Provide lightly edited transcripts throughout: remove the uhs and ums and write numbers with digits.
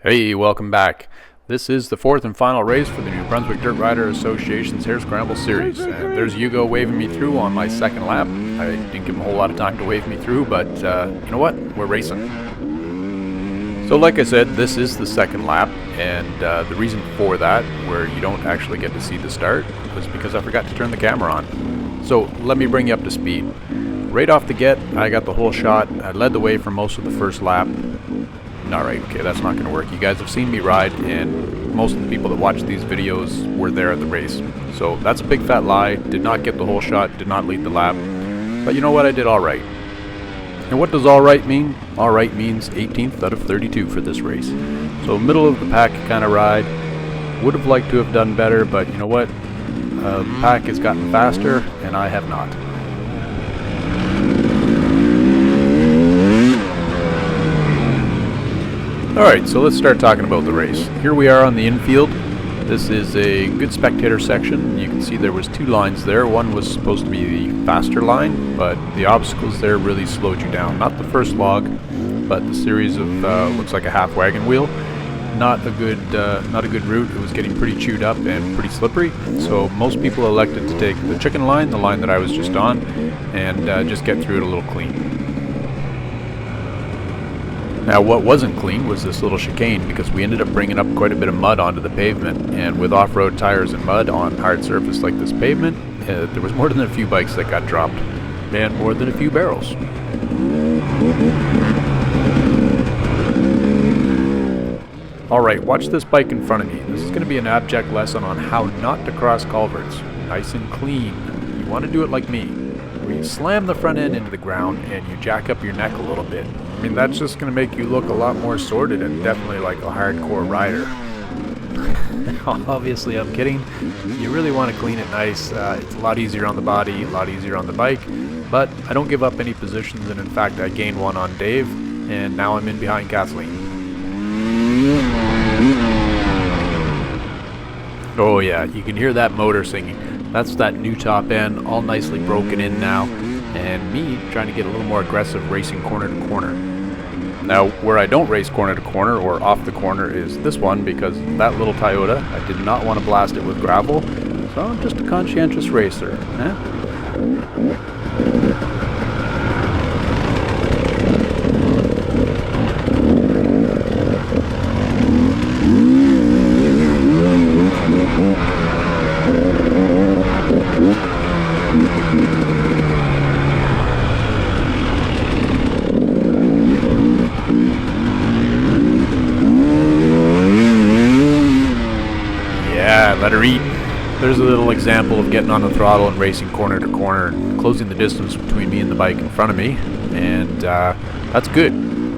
Hey, welcome back. This is the fourth and final race for the New Brunswick Dirt Rider Association's Hare Scramble series. And there's Hugo waving me through on my second lap. I didn't give him a whole lot of time to wave me through, but you know what? We're racing. So like I said, this is the second lap, and the reason for that, where you don't actually get to see the start, was because I forgot to turn the camera on. So let me bring you up to speed. Right off the get, I got the whole shot. I led the way for most of the first lap. Alright, okay, that's not going to work. You guys have seen me ride, and most of the people that watch these videos were there at the race. So that's a big fat lie. Did not get the whole shot, did not lead the lap. But you know what? I did alright. And what does alright mean? Alright means 18th out of 32 for this race. So middle of the pack kind of ride. Would have liked to have done better, but you know what? The pack has gotten faster, and I have not. Alright, so let's start talking about the race. Here we are on the infield. This is a good spectator section. You can see there was two lines there. One was supposed to be the faster line, but the obstacles there really slowed you down. Not the first log, but the series of looks like a half wagon wheel. Not a good route. It was getting pretty chewed up and pretty slippery. So most people elected to take the chicken line, the line that I was just on, and just get through it a little clean. Now what wasn't clean was this little chicane, because we ended up bringing up quite a bit of mud onto the pavement, and with off-road tires and mud on hard surface like this pavement, there was more than a few bikes that got dropped, and more than a few barrels. Alright, watch this bike in front of me. This is going to be an abject lesson on how not to cross culverts. Nice and clean. You want to do it like me, where you slam the front end into the ground and you jack up your neck a little bit. I mean, that's just going to make you look a lot more sorted and definitely like a hardcore rider. Obviously, I'm kidding. You really want to clean it nice. It's a lot easier on the body, a lot easier on the bike, but I don't give up any positions, and in fact, I gained one on Dave, and now I'm in behind Kathleen. Oh yeah, you can hear that motor singing. That's that new top end, all nicely broken in now, and me trying to get a little more aggressive racing corner to corner. Now, where I don't race corner to corner or off the corner is this one, because that little Toyota, I did not want to blast it with gravel, so I'm just a conscientious racer. Let her eat. There's a little example of getting on the throttle and racing corner to corner and closing the distance between me and the bike in front of me, and that's good.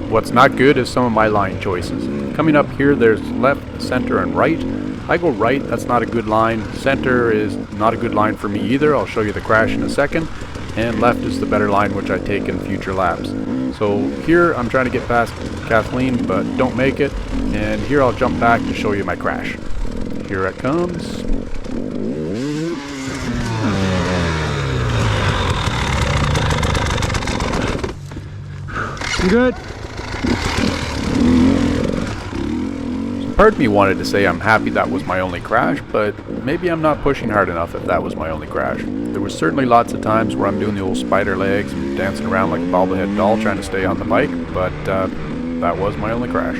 What's not good is some of my line choices. Coming up here, there's left, center, and right. I go right, that's not a good line. Center is not a good line for me either. I'll show you the crash in a second. And left is the better line, which I take in future laps. So here I'm trying to get past Kathleen, but don't make it. And here I'll jump back to show you my crash. Here it comes. You good? So part of me wanted to say I'm happy that was my only crash, but maybe I'm not pushing hard enough if that was my only crash. There was certainly lots of times where I'm doing the old spider legs and dancing around like a bobblehead doll trying to stay on the bike, but that was my only crash.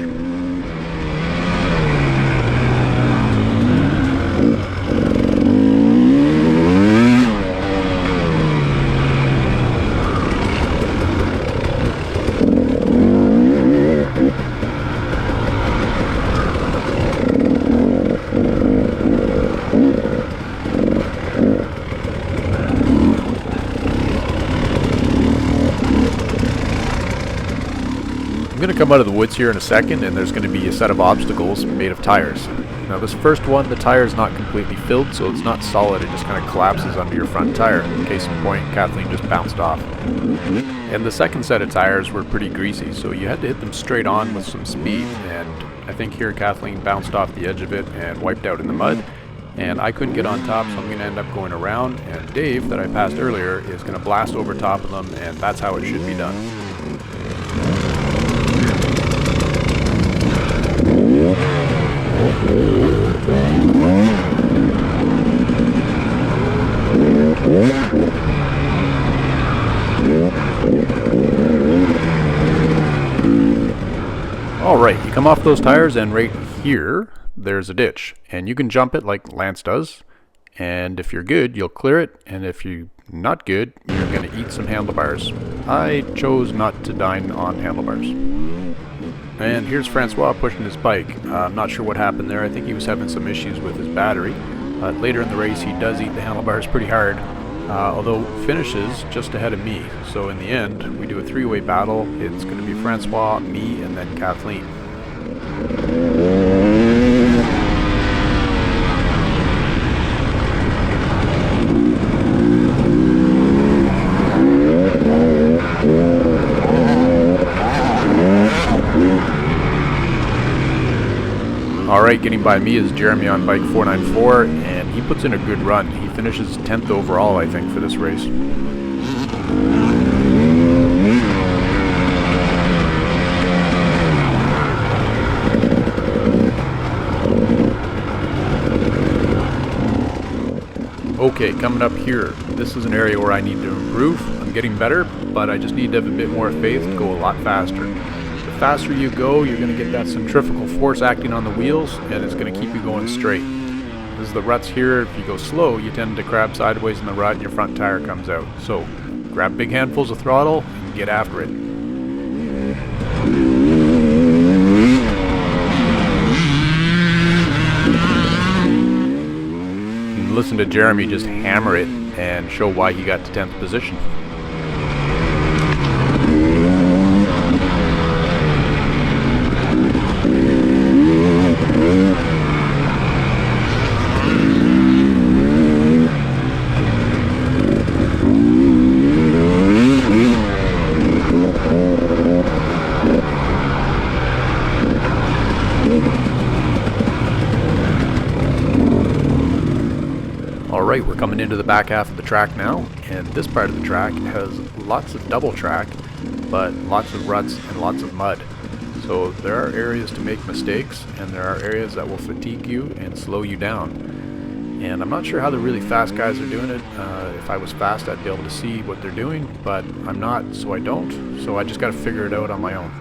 I'm going to come out of the woods here in a second, and there's going to be a set of obstacles made of tires. Now this first one, the tire is not completely filled, so it's not solid. It just kind of collapses under your front tire. Case in point, Kathleen just bounced off. And the second set of tires were pretty greasy, so you had to hit them straight on with some speed. And I think here Kathleen bounced off the edge of it and wiped out in the mud. And I couldn't get on top, so I'm going to end up going around. And Dave, that I passed earlier, is going to blast over top of them, and that's how it should be done. Alright, you come off those tires and right here, there's a ditch. And you can jump it like Lance does. And if you're good, you'll clear it. And if you're not good, you're going to eat some handlebars. I chose not to dine on handlebars. And here's Francois pushing his bike. I'm not sure what happened there. I think he was having some issues with his battery. Later in the race, he does eat the handlebars pretty hard. Although finishes just ahead of me. So in the end, we do a three-way battle. It's going to be Francois, me, and then Kathleen. Alright, getting by me is Jeremy on bike 494, and he puts in a good run. He finishes 10th overall, I think, for this race. Okay, coming up here, this is an area where I need to improve. I'm getting better, but I just need to have a bit more faith to go a lot faster. The faster you go, you're going to get that centrifugal force acting on the wheels, and it's going to keep you going straight. This is the ruts here. If you go slow, you tend to crab sideways in the rut and your front tire comes out. So grab big handfuls of throttle and get after it. And listen to Jeremy just hammer it and show why he got to 10th position. Alright, we're coming into the back half of the track now, and this part of the track has lots of double track, but lots of ruts and lots of mud. So there are areas to make mistakes, and there are areas that will fatigue you and slow you down. And I'm not sure how the really fast guys are doing it. If I was fast, I'd be able to see what they're doing, but I'm not, so I don't. So I just got to figure it out on my own.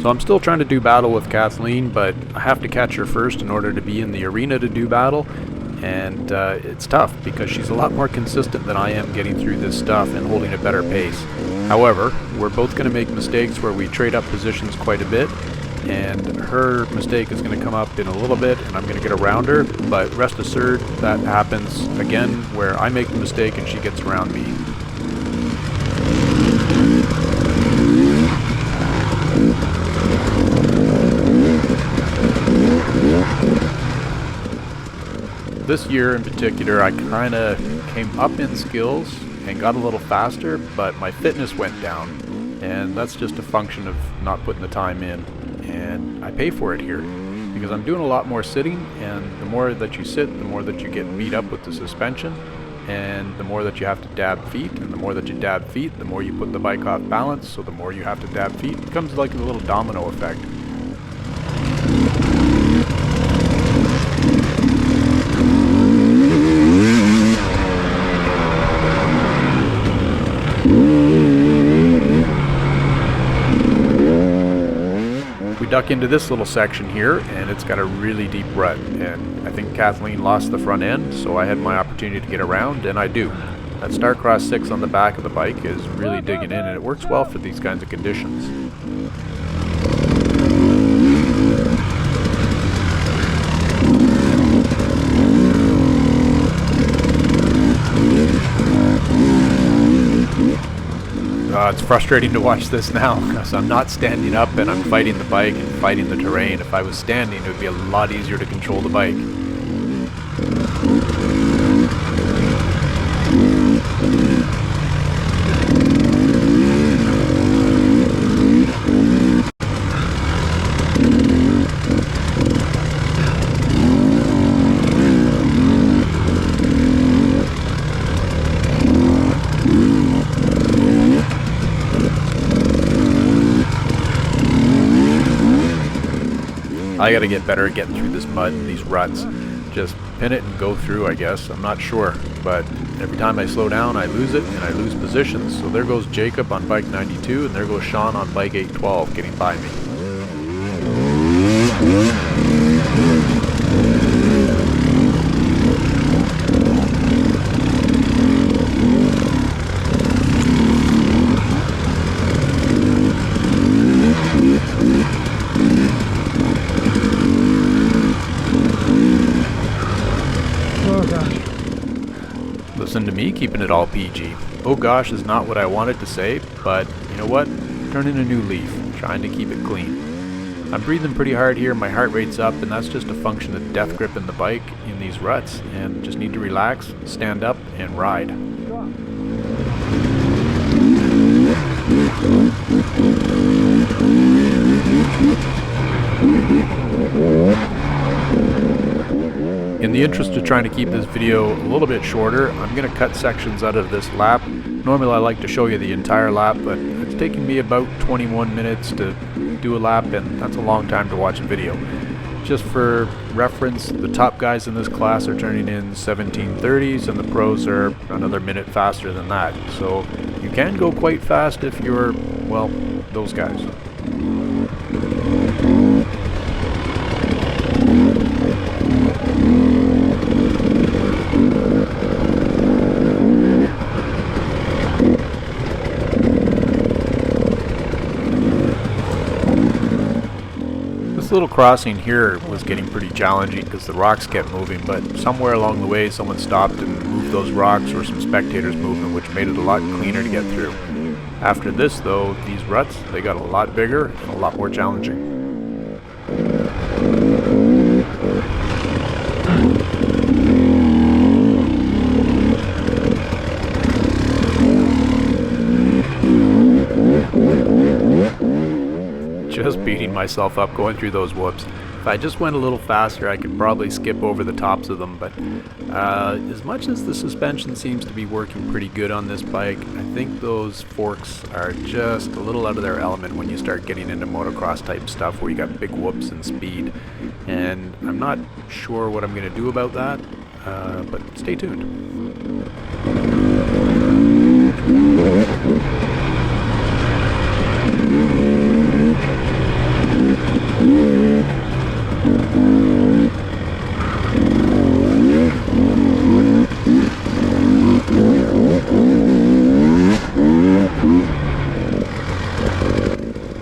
So I'm still trying to do battle with Kathleen, but I have to catch her first in order to be in the arena to do battle, and it's tough because she's a lot more consistent than I am getting through this stuff and holding a better pace. However, we're both going to make mistakes where we trade up positions quite a bit, and her mistake is going to come up in a little bit and I'm going to get around her, but rest assured that happens again where I make the mistake and she gets around me. This year in particular, I kind of came up in skills and got a little faster, but my fitness went down, and that's just a function of not putting the time in, and I pay for it here because I'm doing a lot more sitting, and the more that you sit, the more that you get beat up with the suspension, and the more that you have to dab feet, and the more that you dab feet, the more you put the bike off balance, so the more you have to dab feet. It becomes like a little domino effect. We duck into this little section here, and it's got a really deep rut, and I think Kathleen lost the front end, so I had my opportunity to get around, and I do. That Starcross 6 on the back of the bike is really digging in, and it works well for these kinds of conditions. It's frustrating to watch this now because I'm not standing up and I'm fighting the bike and fighting the terrain. If I was standing, it would be a lot easier to control the bike. I gotta get better at getting through this mud and these ruts. Just pin it and go through, I guess. I'm not sure, but every time I slow down I lose it and I lose positions. So there goes Jacob on bike 92 and there goes Sean on bike 812 getting by me. Listen to me keeping it all PG. Oh gosh is not what I wanted to say, but you know what? Turning a new leaf, trying to keep it clean. I'm breathing pretty hard here, my heart rate's up, and that's just a function of death gripping the bike in these ruts, and just need to relax, stand up, and ride. In the interest of trying to keep this video a little bit shorter, I'm going to cut sections out of this lap. Normally I like to show you the entire lap, but it's taking me about 21 minutes to do a lap, and that's a long time to watch a video. Just for reference, the top guys in this class are turning in 17:30s, and the pros are another minute faster than that. So you can go quite fast if you're, well, those guys. This little crossing here was getting pretty challenging because the rocks kept moving, but somewhere along the way someone stopped and moved those rocks, or some spectators moved them, which made it a lot cleaner to get through. After this though, these ruts, they got a lot bigger and a lot more challenging. Just beating myself up going through those whoops. If I just went a little faster, I could probably skip over the tops of them, but as much as the suspension seems to be working pretty good on this bike, I think those forks are just a little out of their element when you start getting into motocross type stuff where you got big whoops and speed, and I'm not sure what I'm going to do about that, but stay tuned.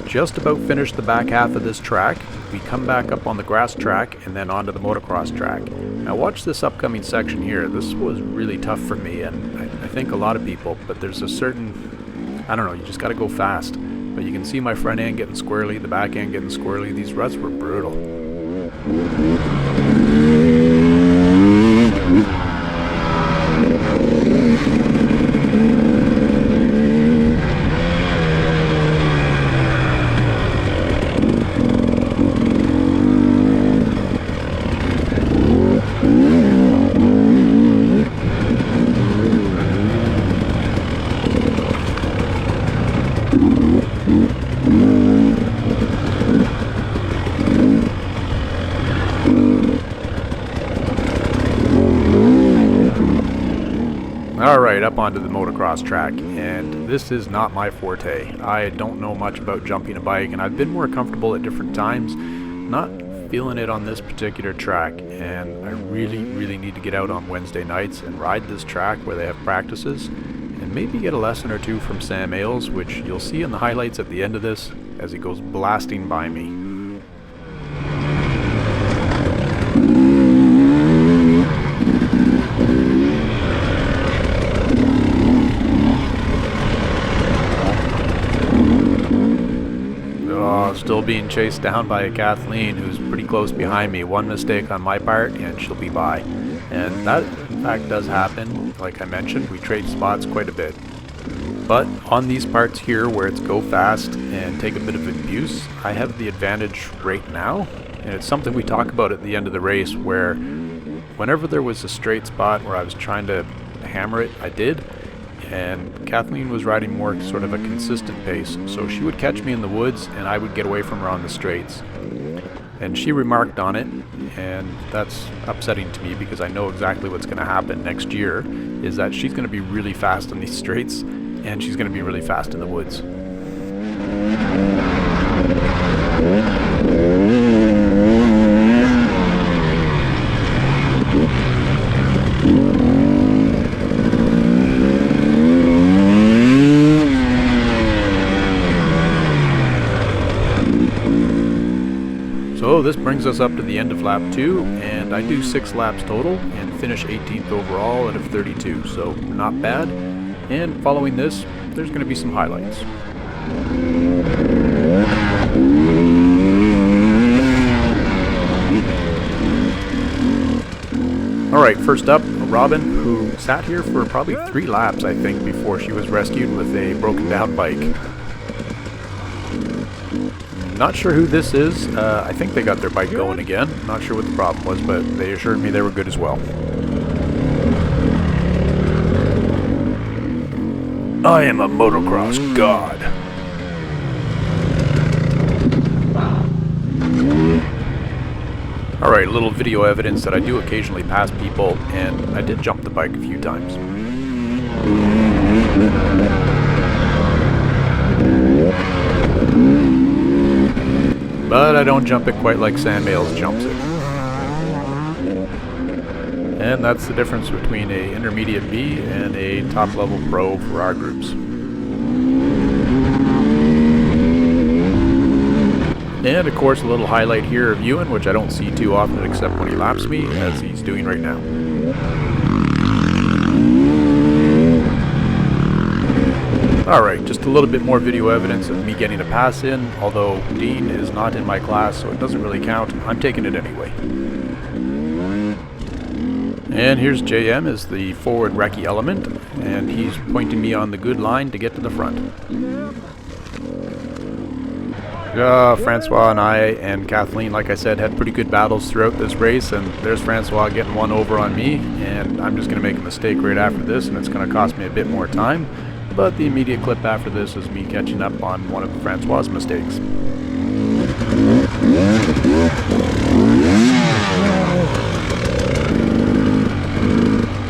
Just about finished the back half of this track. We come back up on the grass track and then onto the motocross track. Now watch this upcoming section here. This was really tough for me, and I think a lot of people, but there's a certain, I don't know, you just got to go fast. But you can see my front end getting squirrely, the back end getting squirrely. These ruts were brutal. Alright, up onto the motocross track, and this is not my forte. I don't know much about jumping a bike, and I've been more comfortable at different times. Not feeling it on this particular track, and I really need to get out on Wednesday nights and ride this track where they have practices, and maybe get a lesson or two from Sam Ailes, which you'll see in the highlights at the end of this as he goes blasting by me. Still being chased down by a Kathleen who's pretty close behind me. One mistake on my part and she'll be by. And that in fact does happen. Like I mentioned, we trade spots quite a bit. But on these parts here where it's go fast and take a bit of abuse, I have the advantage right now. And it's something we talk about at the end of the race, where whenever there was a straight spot where I was trying to hammer it, I did. And Kathleen was riding more sort of a consistent pace, so she would catch me in the woods and I would get away from her on the straights. And she remarked on it, and that's upsetting to me because I know exactly what's going to happen next year, is that she's going to be really fast in these straights, and she's going to be really fast in the woods. So this brings us up to the end of lap 2, and I do 6 laps total and finish 18th overall out of 32, so not bad. And following this, there's going to be some highlights. Alright, first up, Robin, who sat here for probably 3 laps, I think, before she was rescued with a broken down bike. Not sure who this is. I think they got their bike going again. Not sure what the problem was, but they assured me they were good as well. I am a motocross god. Alright, a little video evidence that I do occasionally pass people, and I did jump the bike a few times. But I don't jump it quite like Sam Ailes jumps it. And that's the difference between a intermediate B and a top level pro for our groups. And of course a little highlight here of Ewan, which I don't see too often except when he laps me, as he's doing right now. Alright, just a little bit more video evidence of me getting a pass in, although Dean is not in my class, so it doesn't really count. I'm taking it anyway. And here's JM as the forward recce element, and he's pointing me on the good line to get to the front. Francois and I and Kathleen, like I said, had pretty good battles throughout this race, and there's Francois getting one over on me, and I'm just going to make a mistake right after this, and it's going to cost me a bit more time. But the immediate clip after this is me catching up on one of Francois' mistakes.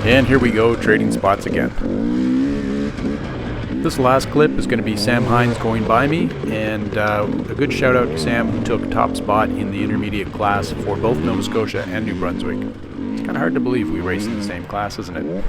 And here we go, trading spots again. This last clip is going to be Sam Hines going by me, and a good shout out to Sam, who took top spot in the intermediate class for both Nova Scotia and New Brunswick. It's kind of hard to believe we raced in the same class, isn't it?